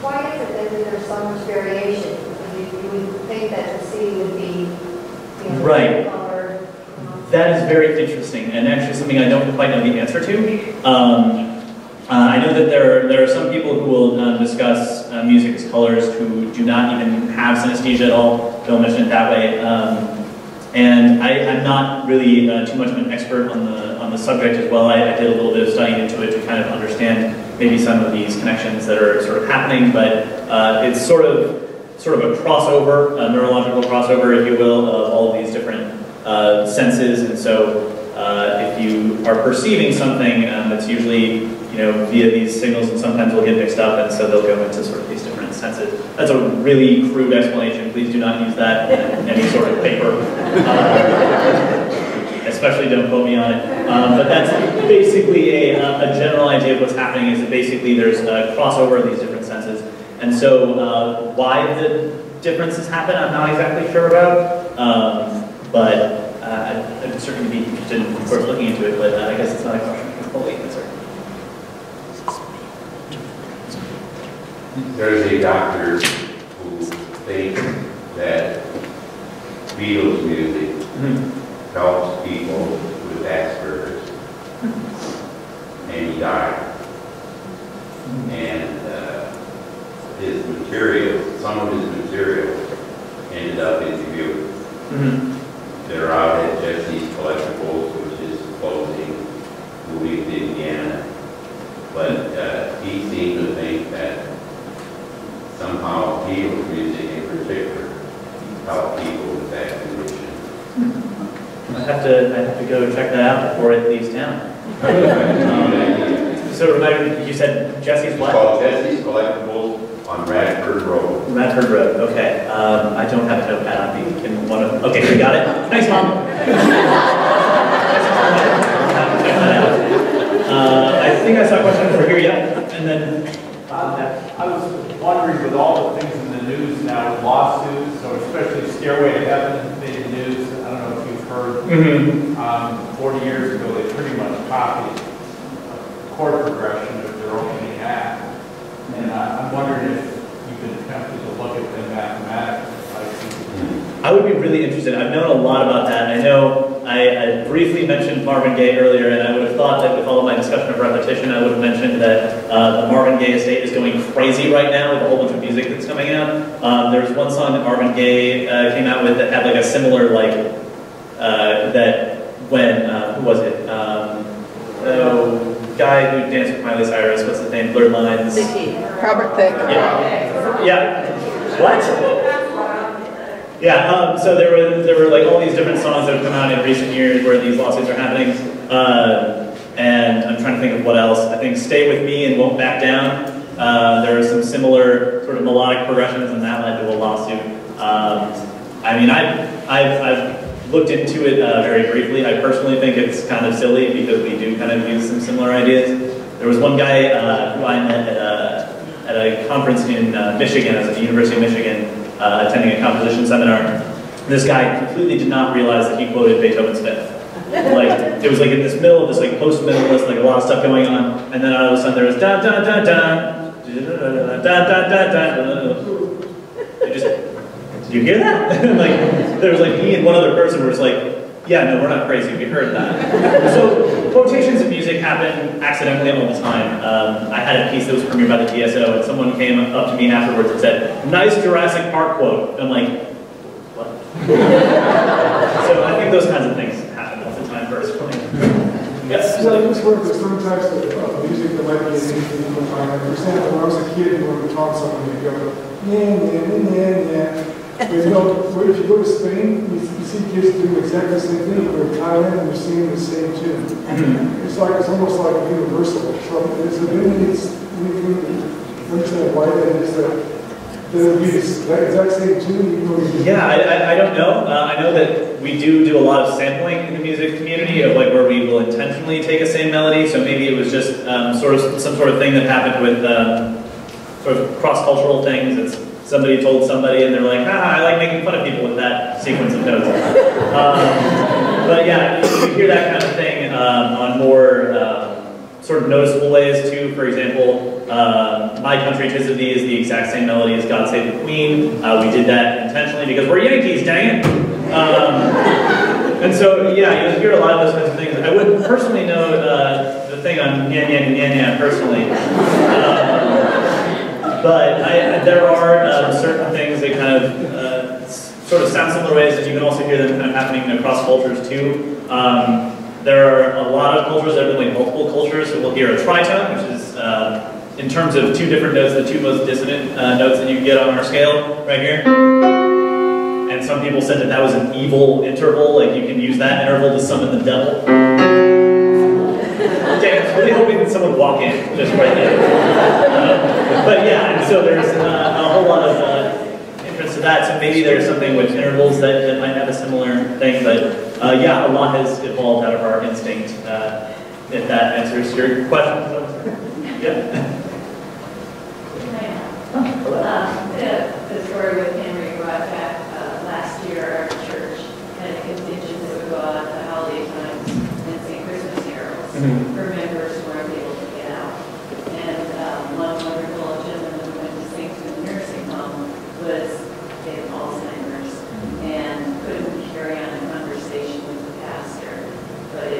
Why is it that there's so much variation? You would think that the C would be, you know, right. Color. That is very interesting, and actually something I don't quite know the answer to. I know that there are some people who will discuss music as colors who do not even have synesthesia at all. They'll mention it that way. And I'm not really too much of an expert on the subject as well. I did a little bit of studying into it to kind of understand maybe some of these connections that are sort of happening, but it's sort of a crossover, a neurological crossover, if you will, of all of these different senses. And so if you are perceiving something, it's usually, you know, via these signals, and sometimes we'll get mixed up, and so they'll go into sort of these different senses. That's a really crude explanation. Please do not use that in any sort of paper. Especially don't quote me on it. But that's basically a general idea of what's happening, is that basically there's a crossover of these different senses. And so why the differences happen, I'm not exactly sure about. But I'd certainly be interested in, of course, looking into it, but I guess it's not a question I can fully answer. There's a doctor who thinks that Beatles music helps people with Asperger's, and he died. And his material, some of his material, ended up in Dubuque. They're out at Jesse's Collectibles, which is closing, moving to Indiana. But he seemed to think that somehow Beatles music in particular help people with that condition. I have to go check that out before it leaves town. So remind me, you said Jesse's what? It's called Jesse's Collectibles on Radford Road. Radford Road, okay. I don't have a notepad on me. Can one of, okay, we got it. Thanks, Mom. I think I saw a question over here, yeah? And then I was wondering, with all the things in the news now, with lawsuits, or especially Stairway to Heaven made the news. I don't know if you've heard. 40 years ago, they pretty much copied the chord progression of their opening act. And I'm wondering if you've been tempted to look at them mathematically. I would be really interested. I've known a lot about that. I know I briefly mentioned Marvin Gaye earlier, and I would have thought that with all of my discussion of repetition, I would have mentioned that the Marvin Gaye estate is going crazy right now with a whole bunch of music that's coming out. There's one song that Marvin Gaye came out with that had like a similar, like, that when, who was it? Guy who danced with Miley Cyrus, what's his name? Blurred Lines. Robert Thicke. Yeah. What? Yeah, so there were like all these different songs that have come out in recent years where these lawsuits are happening, and I'm trying to think of what else. I think "Stay With Me" and "Won't Back Down." There are some similar sort of melodic progressions, and that led to a lawsuit. I mean, I've looked into it very briefly. I personally think it's kind of silly because we do kind of use some similar ideas. There was one guy who I met at a conference in Michigan, I was at the University of Michigan, attending a composition seminar. This guy completely did not realize that he quoted Beethoven's Fifth. Like, it was like in this middle of this like post-minimalist, like a lot of stuff going on, and then all of a sudden there was da da da da da da da da da. Did you hear that? Like, there was like me and one other person were just like, Yeah, no, we're not crazy. We heard that. So quotations of music happen accidentally all the time. I had a piece that was premiered by the DSO, and someone came up to me afterwards and said, "Nice Jurassic Park quote." I'm like, what? So I think those kinds of things happen all the time personally. Yes? So I just wonder if there's certain types of music that might be anything you can find. For example, when I was a kid, when we were taught something, you go, yeah. But you know, if you go to Spain, you see kids do exactly the same thing. Or in Thailand, and they're singing the same tune. It's almost like universal. So there's a bit of understand why that is that it would be the exact same tune. Yeah, I don't know. I know that we do a lot of sampling in the music community of like where we will intentionally take a same melody. So maybe it was just some sort of thing that happened with sort of cross-cultural things. It's somebody told somebody and they're like, I like making fun of people with that sequence of notes. But yeah, you hear that kind of thing on more sort of noticeable ways too. For example, My Country 'Tis of Thee is the exact same melody as God Save the Queen. We did that intentionally because we're Yankees, dang it. And so, yeah, you'll hear a lot of those kinds of things. I wouldn't personally know the thing on Nya Nya Nya Nya personally. But there are certain things that kind of sort of sound similar ways, and you can also hear them kind of happening across cultures too. There are a lot of cultures that are like multiple cultures, so we'll hear a tritone, which is, in terms of two different notes, the two most dissonant notes that you can get on our scale, right here. And some people said that was an evil interval, like you can use that interval to summon the devil. Dang, I was really hoping that someone would walk in just right there. But yeah, and so there's a whole lot of interest to that, so maybe there's something with intervals that might have a similar thing, but yeah, a lot has evolved out of our instinct, if that answers your question. Yeah. The story with Henry brought back last year, our church had a contingent that would go out at the holiday times and sing Christmas carols for members who weren't able to get out. And one wonderful gentleman who went to sing to the nursing home was in Alzheimer's and couldn't carry on a conversation with the pastor. But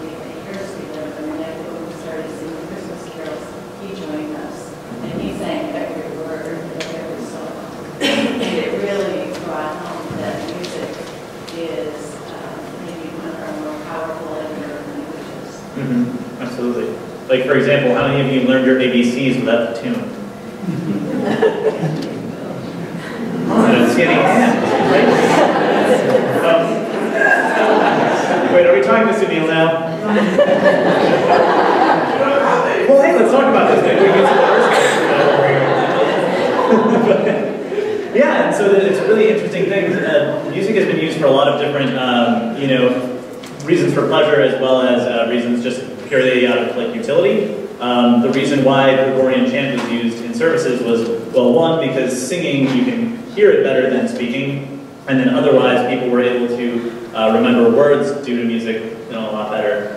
we had years ago, when we started singing Christmas carols, he joined us. And he sang every word of every song. And it really brought home that music is maybe one of our more powerful languages. Absolutely. Like, for example, how many of you learned your ABCs without the tune? I don't see any hands. Wait, are we talking to Sunil now? Well, hey, let's talk about this. Maybe we get some yeah, and so it's really interesting things. Music has been used for a lot of different, reasons for pleasure as well as reasons just purely out of like utility. The reason why Gregorian chant was used in services was, well, one, because singing, you can hear it better than speaking, and then otherwise people were able to remember words due to music a lot better.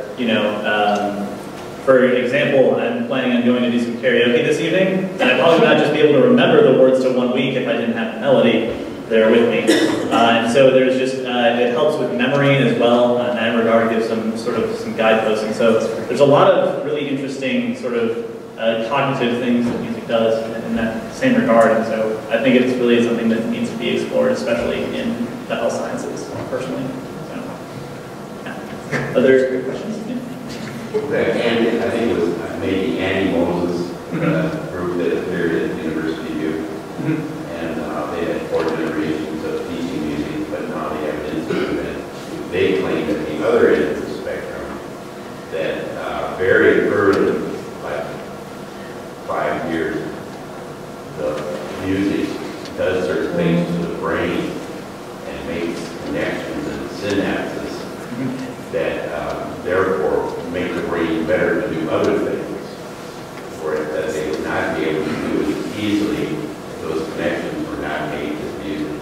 For example, I'm planning on going to do some karaoke this evening, and I'd probably not just be able to remember the words to one week if I didn't have the melody there with me. And so there's just, it helps with memory as well, in that regard, gives some guideposts. And so there's a lot of really interesting sort of cognitive things that music does in that same regard. And so I think it's really something that needs to be explored, especially in the health sciences, personally. So, yeah. Other questions? And I think it was maybe Annie Moses group that appeared at University of Dubuque. And they had 4 generations of teaching music, but now they have an institute. They claim at the other end of the spectrum that very early, like 5 years, the music does certain things to the brain and makes connections and synapses that therefore make the brain better to do other things, whereas they would not be able to do it easily if those connections were not made with music.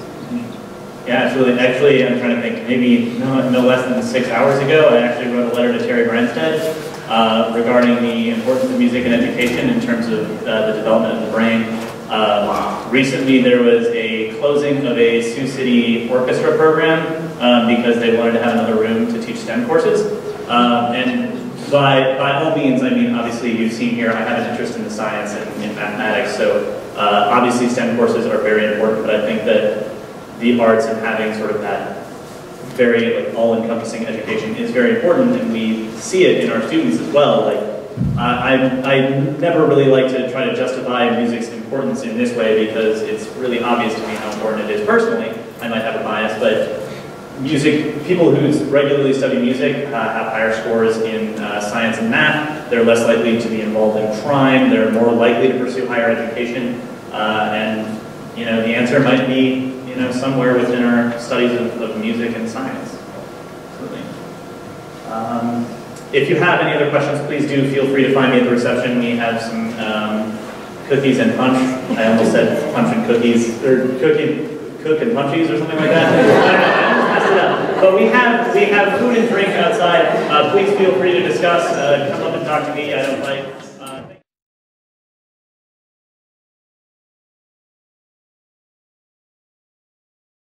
Yeah, absolutely. Actually, I'm trying to think, maybe no less than 6 hours ago, I actually wrote a letter to Terry Branstad regarding the importance of music in education in terms of the development of the brain. Recently, there was a closing of a Sioux City orchestra program because they wanted to have another room to teach STEM courses. And by all means, I mean, obviously you've seen here, I have an interest in the science and in mathematics, so obviously STEM courses are very important, but I think that the arts and having sort of that very like all-encompassing education is very important, and we see it in our students as well. Like, I never really like to try to justify music's importance in this way because it's really obvious to me how important it is personally. I might have a bias, but music, people who regularly study music have higher scores in science and math. They're less likely to be involved in crime. They're more likely to pursue higher education. And you know, the answer might be, you know, somewhere within our studies of music and science. Absolutely. If you have any other questions, please do feel free to find me at the reception. We have some cookies and punch. I almost said punch and cookies, or cook and punchies or something like that. I don't know, but we have food and drink outside. Please feel free to discuss. Come up and talk to me. I don't like